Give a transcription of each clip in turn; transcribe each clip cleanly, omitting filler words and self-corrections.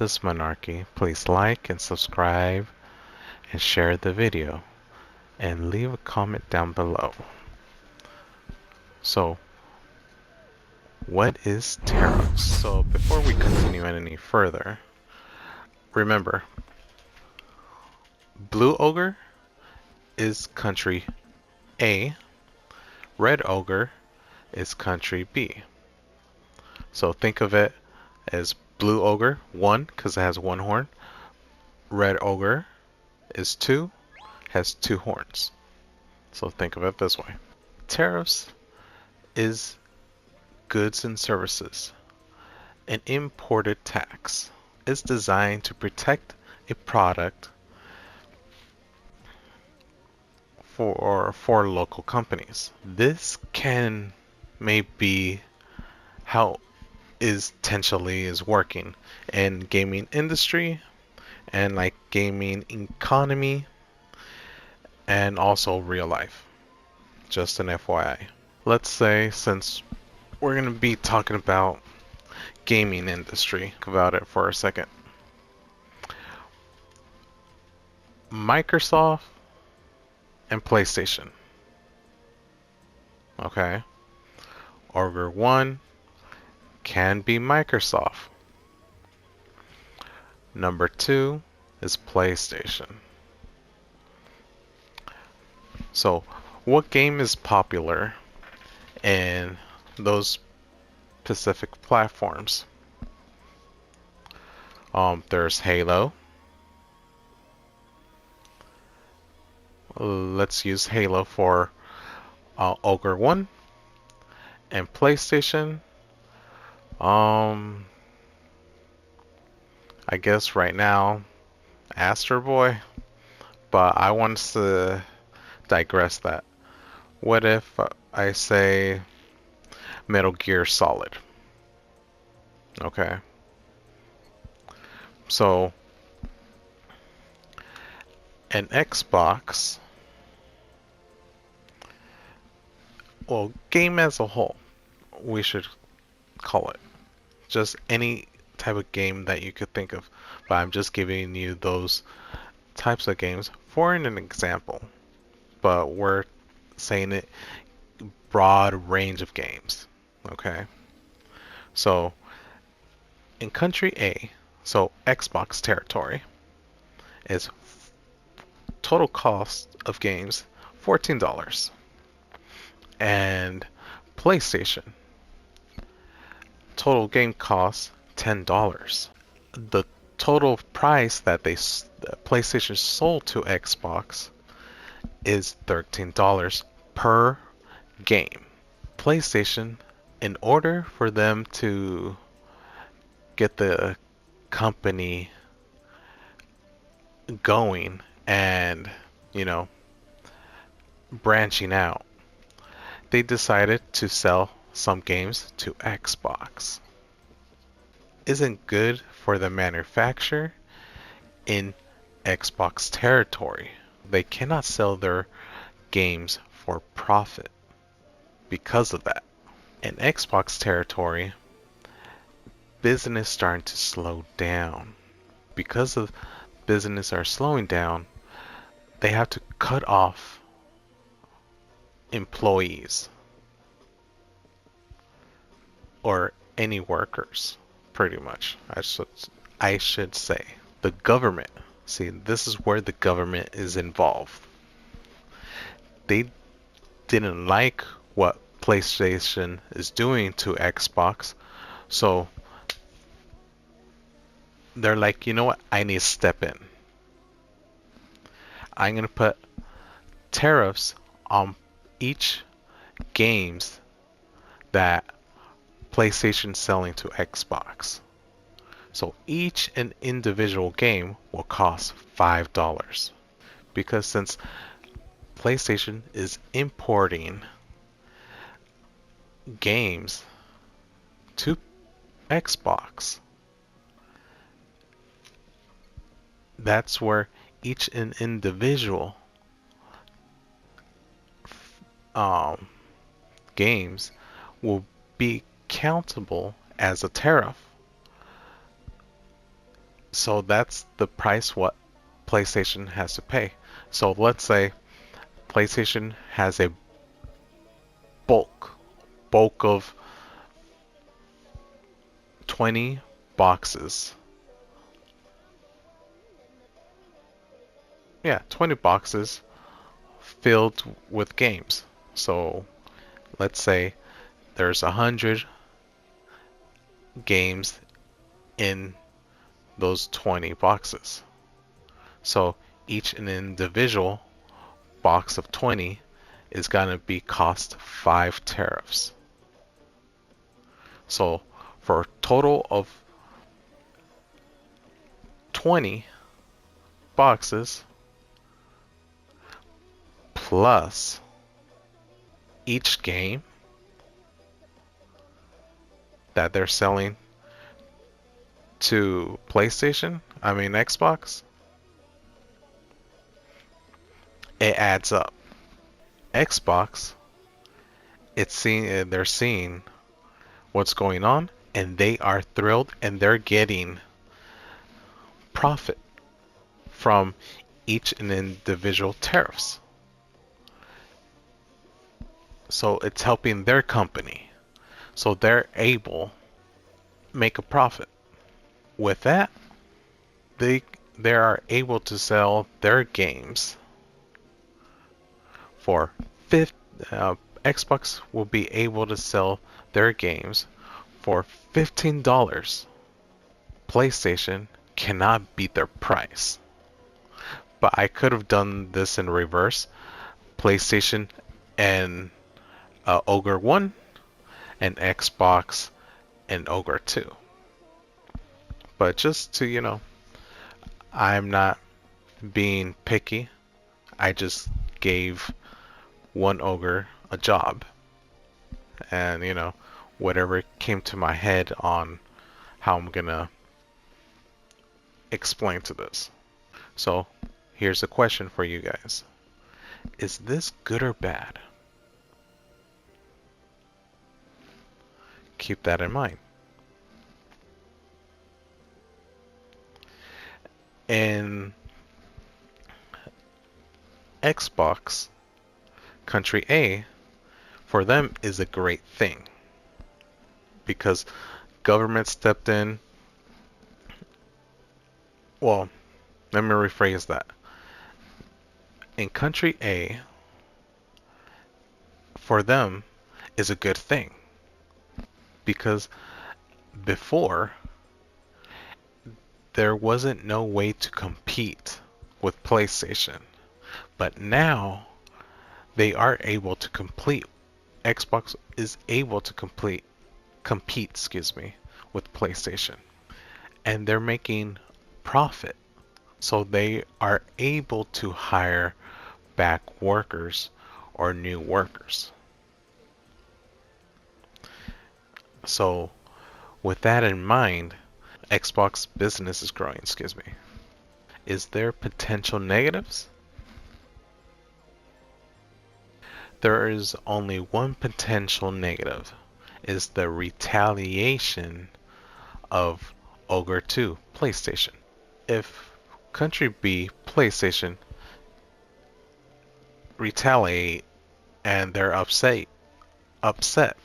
this monarchy, please like and subscribe and share the video and leave a comment down below. So, what is tariffs? So before we continue any further, remember, Blue Ogre is country A, Red Ogre is country B. So think of it as Blue Ogre 1 because it has one horn, Red Ogre is 2, has 2 horns. So think of it this way. Tariffs is goods and services. An imported tax is designed to protect a product for local companies. This can maybe how is potentially is working in gaming industry and like gaming economy and also real life. Just an FYI. Let's say since we're going to be talking about gaming industry, think about it for a second. Microsoft and PlayStation. Okay. Ogre 1 can be Microsoft. Number 2 is PlayStation. So, what game is popular in those specific platforms? There's Halo. Let's use Halo for Ogre 1. And PlayStation, I guess right now, Astro Boy. But I want to digress that. What if I say Metal Gear Solid? Okay. So, an Xbox, well, game as a whole, we should call it. Just any type of game that you could think of. But I'm just giving you those types of games for an example. But we're saying it broad range of games. Okay. So in country A, so Xbox territory, is total cost of games $14. And PlayStation, total game cost $10. The total price that PlayStation sold to Xbox is $13 per game. PlayStation, in order for them to get the company going and, branching out, they decided to sell some games to Xbox. Isn't good for the manufacturer in Xbox territory. They cannot sell their games for profit because of that. In Xbox territory, business starting to slow down. Because of business are slowing down, they have to cut off employees or any workers, pretty much. I should say the government. See, this is where the government is involved. They didn't like what PlayStation is doing to Xbox, so they're like, you know what? I need to step in. I'm gonna put tariffs on each games that PlayStation selling to Xbox. So each and individual game will cost $5 because since PlayStation is importing games to Xbox, that's where each and individual games will be countable as a tariff So that's the price what PlayStation has to pay. So let's say PlayStation has a bulk of 20 boxes. Yeah, 20 boxes filled with games. So let's say there's 100 games in those 20 boxes. So each an individual box of 20 is gonna be cost 5 tariffs. So for a total of 20 boxes plus each game that they're selling to PlayStation, I mean Xbox, it adds up. Xbox, they're seeing what's going on and they are thrilled and they're getting profit from each and individual tariffs. So it's helping their company. So they're able to make a profit. With that, they are able to sell their games for Xbox will be able to sell their games for $15. PlayStation cannot beat their price. But I could have done this in reverse. PlayStation and Ogre 1 and Xbox and Ogre 2. But just to, I'm not being picky. I just gave one ogre a job. And, whatever came to my head on how I'm gonna explain to this. So, here's a question for you guys. Is this good or bad? Keep that in mind. In Xbox, country A, for them is a great thing because government stepped in. Well, let me rephrase that. In country A, for them is a good thing because before there wasn't no way to compete with PlayStation, but now they are able to complete. Xbox is able to compete, with PlayStation, and they're making profit, so they are able to hire back workers or new workers. So with that in mind, Xbox business is growing, Is there potential negatives? There is only one potential negative, is the retaliation of Ogre 2 PlayStation. If Country B PlayStation retaliate and they're upset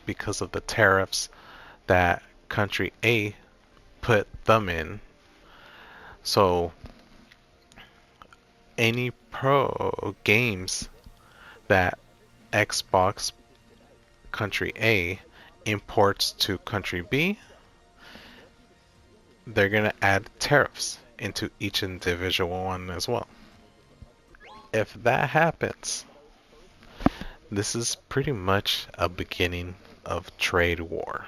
because of the tariffs that Country A put them in, so any pro games that Xbox Country A imports to Country B, they're going to add tariffs into each individual one as well. If that happens, this is pretty much a beginning of trade war.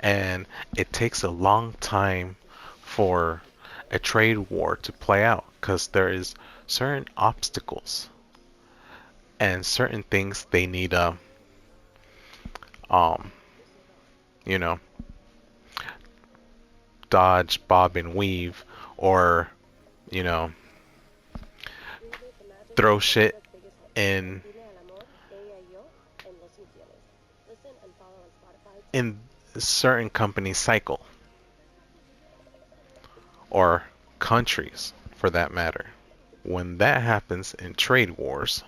And it takes a long time for a trade war to play out because there is certain obstacles and certain things they need um you know dodge, bob and weave, or you know throw shit in certain companies cycle, or countries for that matter. When that happens in trade wars,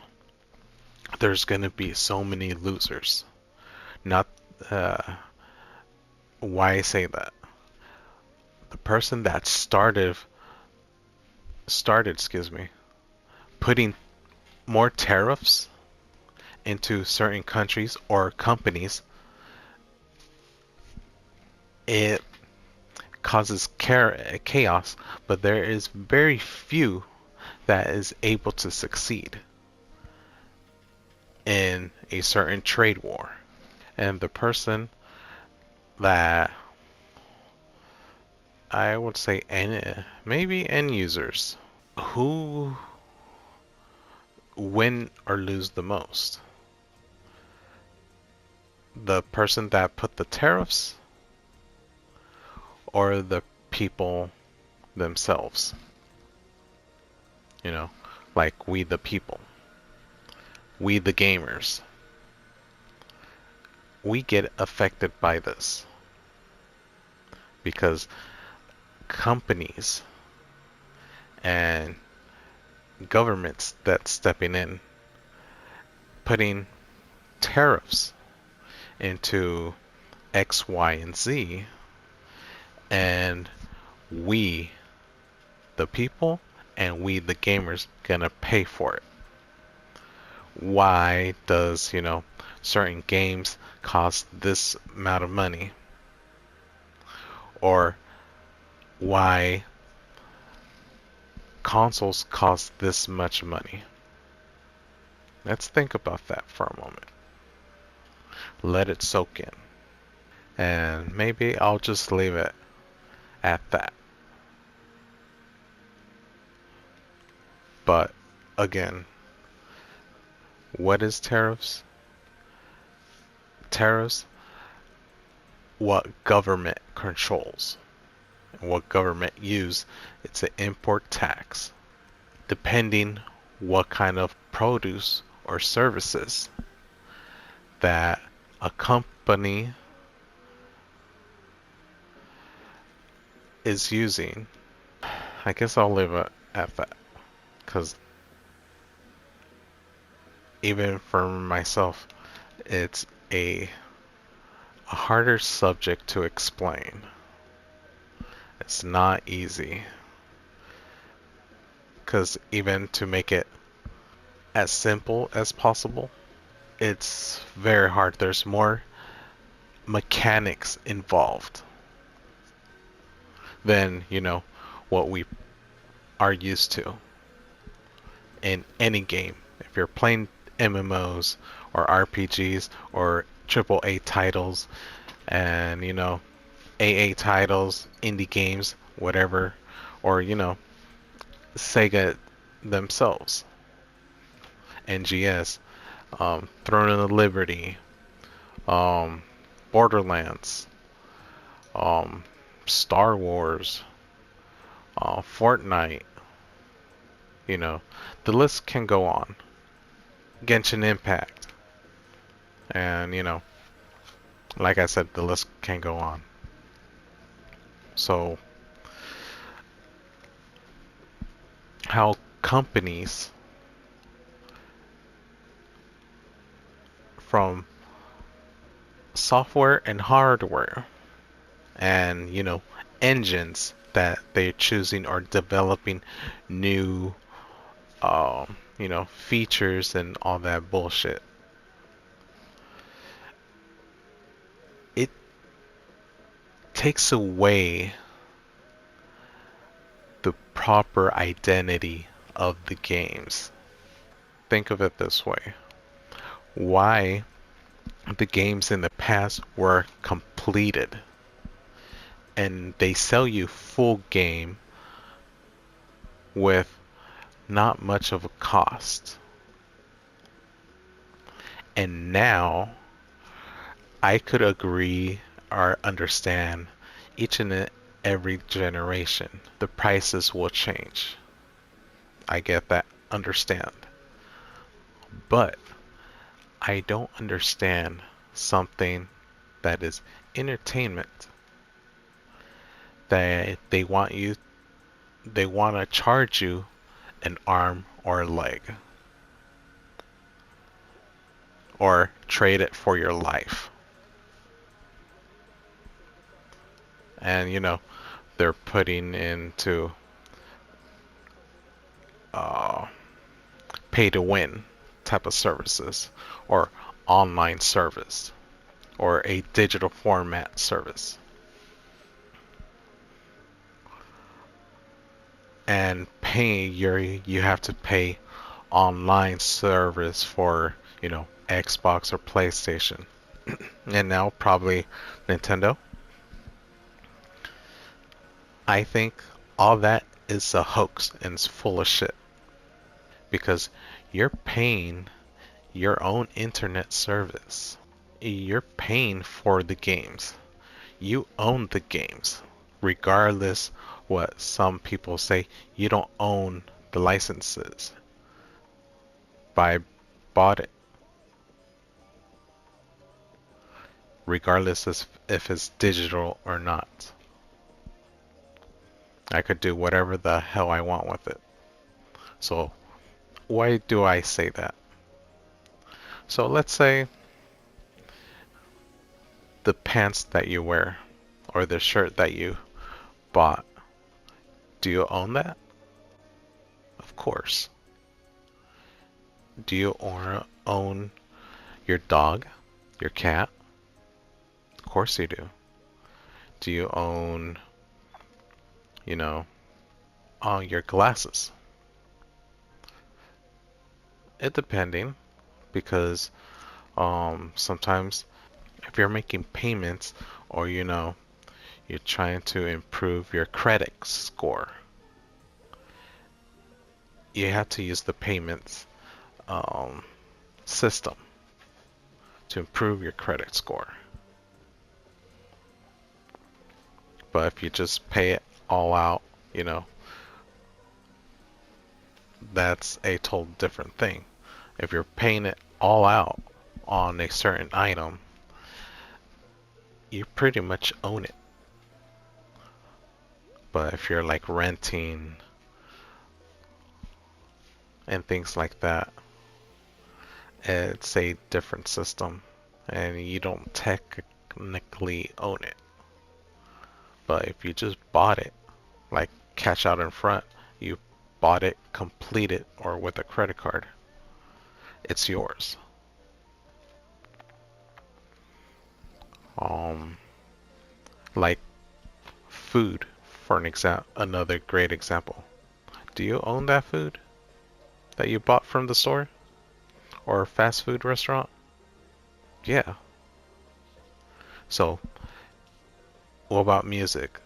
there's going to be so many losers. Not why I say that. The person that excuse me, putting more tariffs into certain countries or companies, it causes chaos, but there is very few that is able to succeed in a certain trade war. And the person that I would say maybe end users who win or lose the most. The person that put the tariffs or the people themselves. You know, like we the people. We the gamers. We get affected by this because companies and governments that stepping in putting tariffs into X, Y, and Z, and we the people and we the gamers gonna pay for it. Why does, certain games cost this amount of money? Or why consoles cost this much money? Let's think about that for a moment. Let it soak in. And maybe I'll just leave it at that. But again, what is tariffs? Tariffs, what government controls. And what government use, it's an import tax. Depending what kind of produce or services that a company is using. I guess I'll leave it at that, because even for myself, it's a harder subject to explain. It's not easy, because even to make it as simple as possible, it's very hard. There's more mechanics involved than, what we are used to in any game. If you're playing MMOs or RPGs or AAA titles and, AA titles, indie games, whatever, or, Sega themselves, NGS, Throne of the Liberty, Borderlands, Star Wars, Fortnite, the list can go on. Genshin Impact, and like I said, the list can go on. So, how companies from software and hardware and engines that they're choosing or developing new features and all that bullshit, it takes away the proper identity of the games. Think of it this way. Why the games in the past were completed and they sell you full game with not much of a cost. And now I could agree or understand each and every generation the prices will change. I get that, understand. But I don't understand something that is entertainment that they want to charge you an arm or a leg or trade it for your life. And they're putting into uh, pay to win type of services or online service or a digital format service. And you have to pay online service for, Xbox or PlayStation. And now probably Nintendo. I think all that is a hoax and it's full of shit. Because you're paying your own internet service. You're paying for the games. You own the games. Regardless what some people say, you don't own the licenses. But I bought it. Regardless if it's digital or not. I could do whatever the hell I want with it. So why do I say that? So let's say the pants that you wear or the shirt that you bought. Do you own that? Of course. Do you own your dog, your cat? Of course you do. Do you own, your glasses? It depending, because sometimes if you're making payments or you're trying to improve your credit score, you have to use the payments system to improve your credit score. But if you just pay it all out, that's a total different thing. If you're paying it all out on a certain item, you pretty much own it. But if you're like renting and things like that, it's a different system and you don't technically own it. But if you just bought it, like cash out in front, you bought it completed or with a credit card, it's yours. Like food, for another great example. Do you own that food that you bought from the store or a fast food restaurant? Yeah. So, what about music?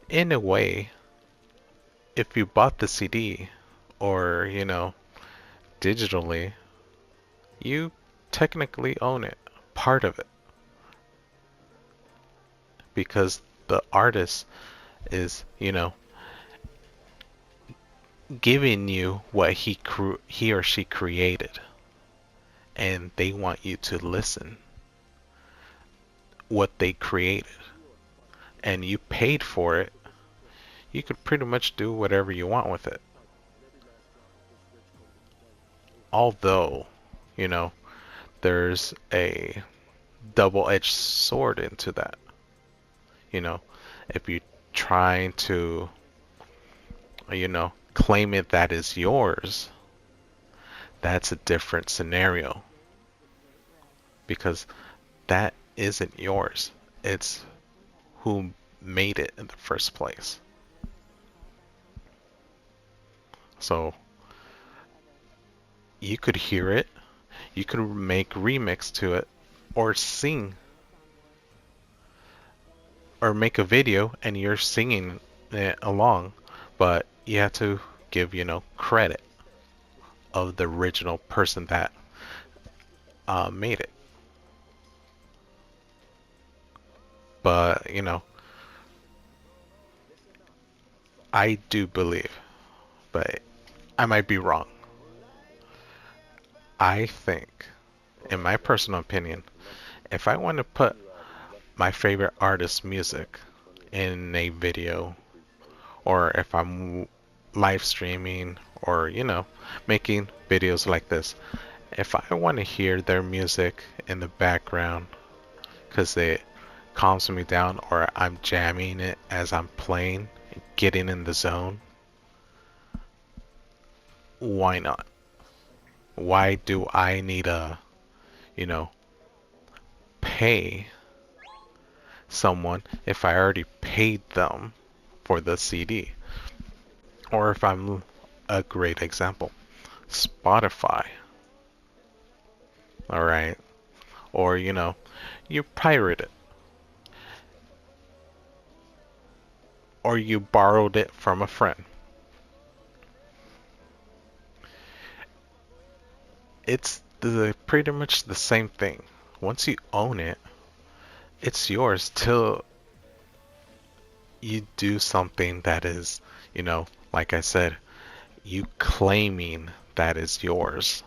In a way, if you bought the CD or, digitally, you technically own it, part of it. Because the artist is, giving you what he or she created. And they want you to listen what they created. And you paid for it. You could pretty much do whatever you want with it. Although, there's a double-edged sword into that. If you try to, claim it that is yours, that's a different scenario. Because that isn't yours. It's who made it in the first place. So you could hear it, you could make remix to it, or sing, or make a video and you're singing it along, but you have to give, credit of the original person that made it. But, I do believe, but I might be wrong. I think, in my personal opinion, If I want to put my favorite artist's music in a video, or if I'm live streaming, or making videos like this, if I want to hear their music in the background because it calms me down, or I'm jamming it as I'm playing, getting in the zone, why not? Why do I need to, you know, pay someone if I already paid them for the CD? Or if I'm a great example, Spotify, alright? Or, you pirate it, or you borrowed it from a friend. It's pretty much the same thing. Once you own it, it's yours till you do something that is, like I said, you claiming that is yours.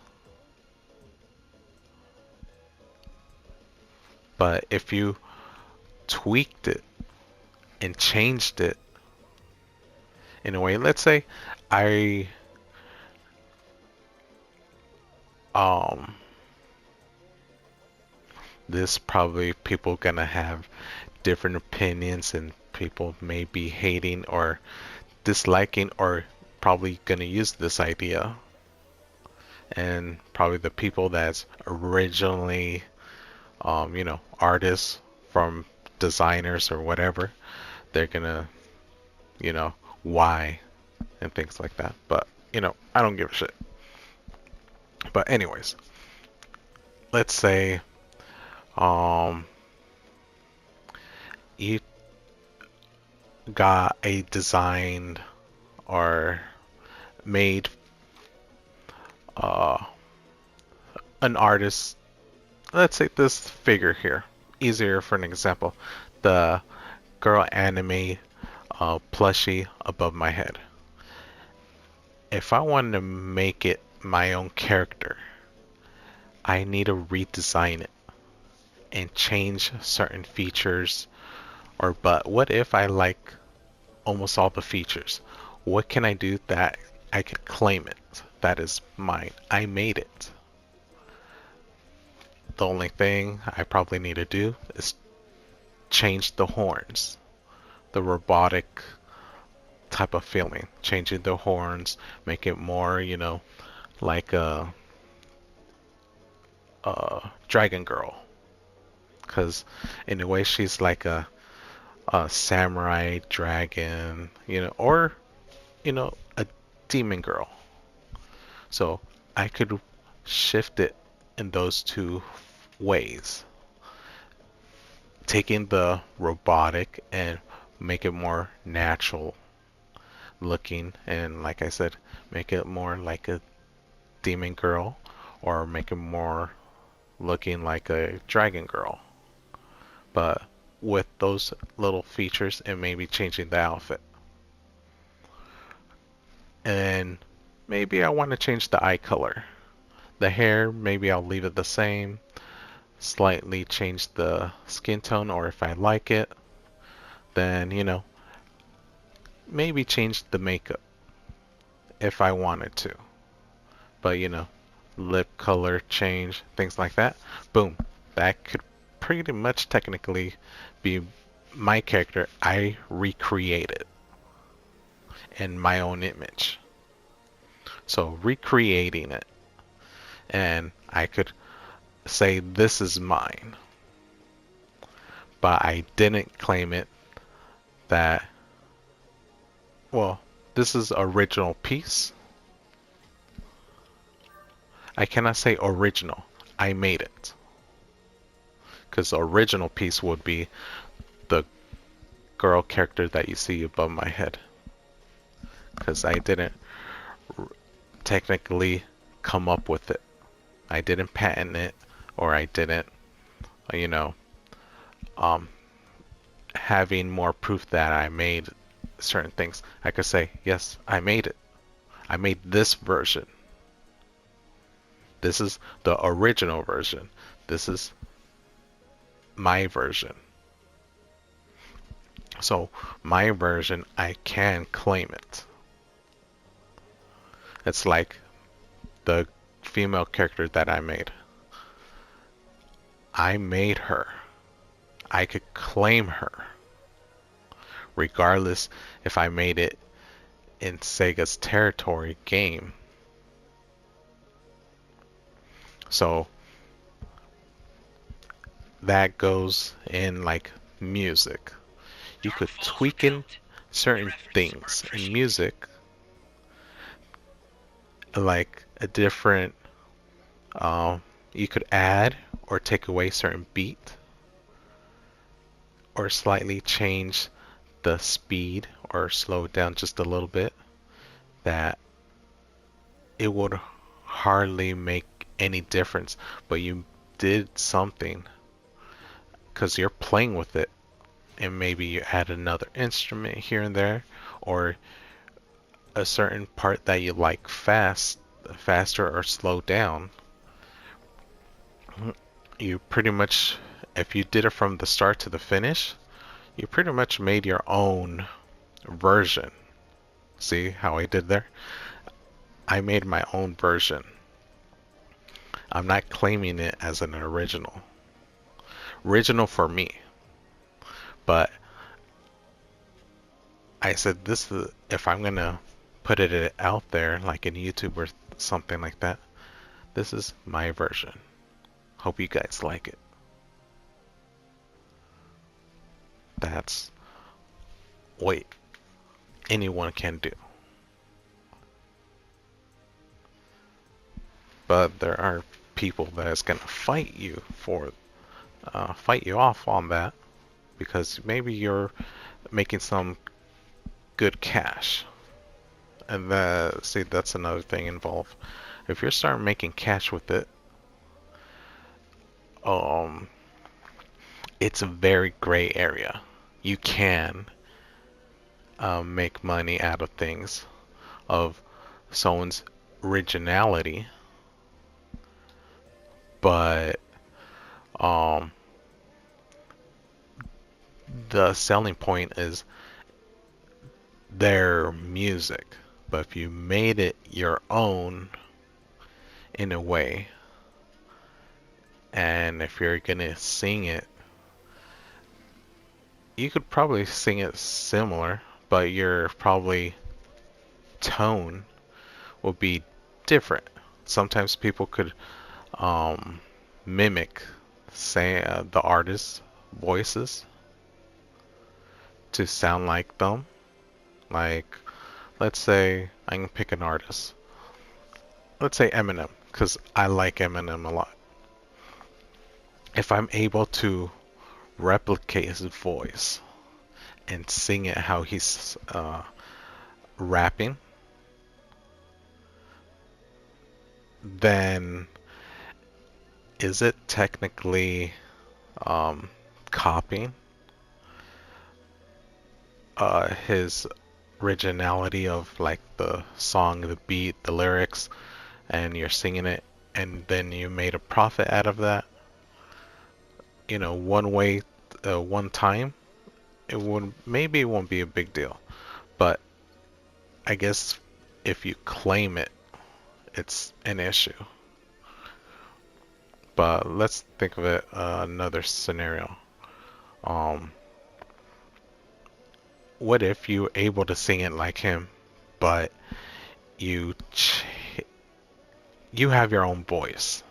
But if you tweaked it and changed it in a way, let's say I um this probably people gonna have different opinions, and people may be hating or disliking or probably gonna use this idea, and probably the people that's originally artists from designers or whatever, they're gonna you know why and things like that. But I don't give a shit. But anyways, let's say um you got a designed or made uh an artist, let's say this figure here, easier for an example, the girl anime plushie above my head. If I wanted to make it my own character, I need to redesign it and change certain features. Or but what if I like almost all the features? What can I do that I could claim it? That is mine. I made it. The only thing I probably need to do is change the horns, the robotic type of feeling. Changing the horns, make it more, like a dragon girl. Because in a way, she's like a samurai dragon, or a demon girl. So I could shift it in those two ways, taking the robotic and make it more natural looking, and like I said, make it more like a demon girl, or make it more looking like a dragon girl. But with those little features and maybe changing the outfit. And maybe I want to change the eye color. The hair, maybe I'll leave it the same. Slightly change the skin tone, or if I like it, then, maybe change the makeup if I wanted to. But, lip color change, things like that. Boom. That could pretty much technically be my character I recreated in my own image. So recreating it, and I could say this is mine, but I didn't claim it that, well, this is original piece. I cannot say original. I made it. Because the original piece would be the girl character that you see above my head. Because I didn't technically come up with it. I didn't patent it, or I didn't, having more proof that I made certain things. I could say, yes, I made it. I made this version. This is the original version. This is my version. So my version, I can claim it. It's like the female character that I made. I made her. I could claim her, regardless if I made it in Sega's territory game. So that goes in like music. You could tweak in certain things in music, like a different, you could add or take away certain beat, or slightly change the speed or slow it down just a little bit, that it would hardly make any difference, but you did something because you're playing with it, and maybe you add another instrument here and there, or a certain part that you like faster or slow down. You pretty much, if you did it from the start to the finish, you pretty much made your own version. See how I did there? I made my own version. I'm not claiming it as an original. Original for me. But I said this is, if I'm gonna put it out there like in YouTube or something like that, this is my version. Hope you guys like it. That's what anyone can do. But there are people that is gonna fight you for fight you off on that, because maybe you're making some good cash. And see, that's another thing involved. If you're starting making cash with it, it's a very gray area. You can make money out of things, of someone's originality, but the selling point is their music. But if you made it your own in a way, and if you're gonna sing it, you could probably sing it similar, but your probably tone will be different. Sometimes people could mimic, say, the artist's voices to sound like them. Like, let's say I can pick an artist. Let's say Eminem, because I like Eminem a lot. If I'm able to replicate his voice and sing it how he's rapping, then is it technically copying his originality of like the song, the beat, the lyrics, and you're singing it, and then you made a profit out of that? You know, one way, one time, it won't be a big deal. But I guess if you claim it, it's an issue. But let's think of it another scenario. What if you were able to sing it like him, but you you have your own voice,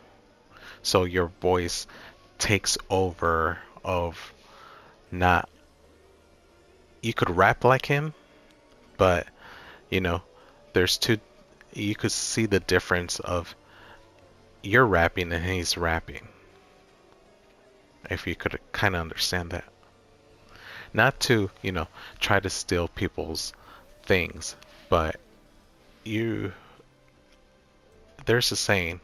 so your voice takes over of not, you could rap like him, but you know, there's two, you could see the difference of you're rapping and he's rapping, if you could kind of understand that. Not to, you know, try to steal people's things, but you, there's a saying,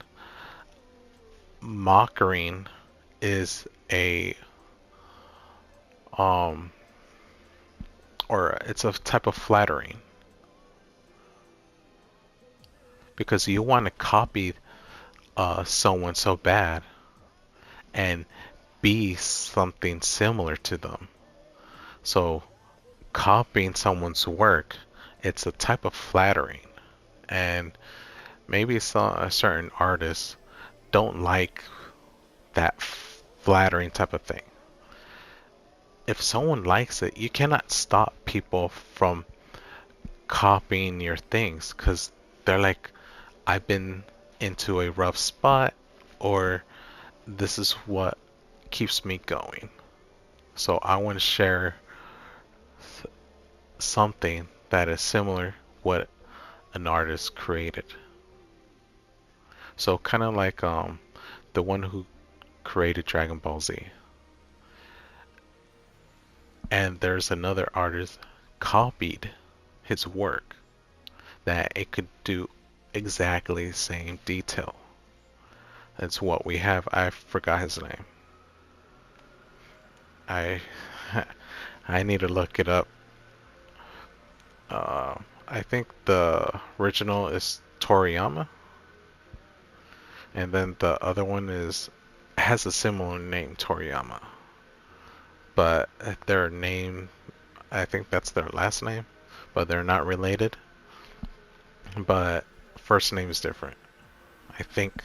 mocking is a or it's a type of flattering, because you want to copy someone so bad, and be something similar to them. So copying someone's work, it's a type of flattering. And maybe a certain artists don't like that flattering type of thing. If someone likes it, you cannot stop people from copying your things because they're like, I've been into a rough spot, or this is what keeps me going. So I want to share something that is similar what an artist created. So kind of like the one who created Dragon Ball Z. And there's another artist copied his work that it could do exactly the same detail. That's what we have. I forgot his name. I I need to look it up. I think the original is Toriyama, and then the other one has a similar name, Toriyama, but their name, I think that's their last name, but they're not related. But first name is different. I think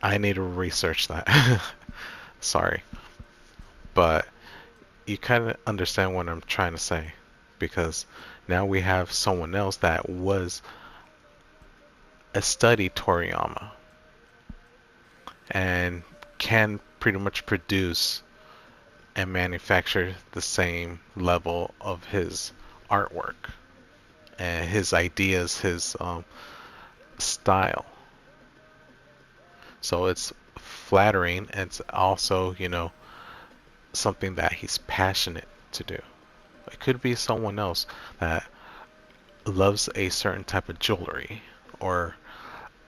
I need to research that. Sorry, but you kind of understand what I'm trying to say, because now we have someone else that was a study Toriyama and can pretty much produce and manufacture the same level of his artwork and his ideas, his style. So it's flattering. It's also, something that he's passionate to do. It could be someone else that loves a certain type of jewelry or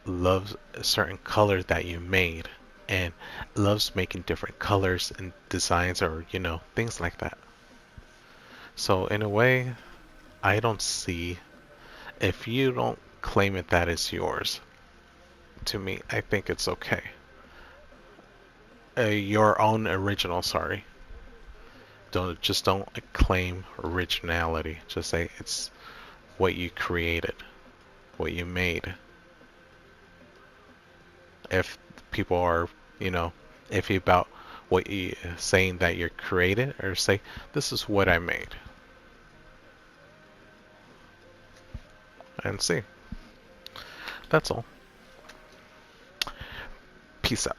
loves a certain color that you made and loves making different colors and designs, or things like that. So in a way, I don't see, if you don't claim it that is yours, to me I think it's okay. Your own original, sorry. Don't claim originality. Just say it's what you created, what you made. If people are, iffy about what you saying that you're created, or say this is what I made, and see. That's all. Peace out.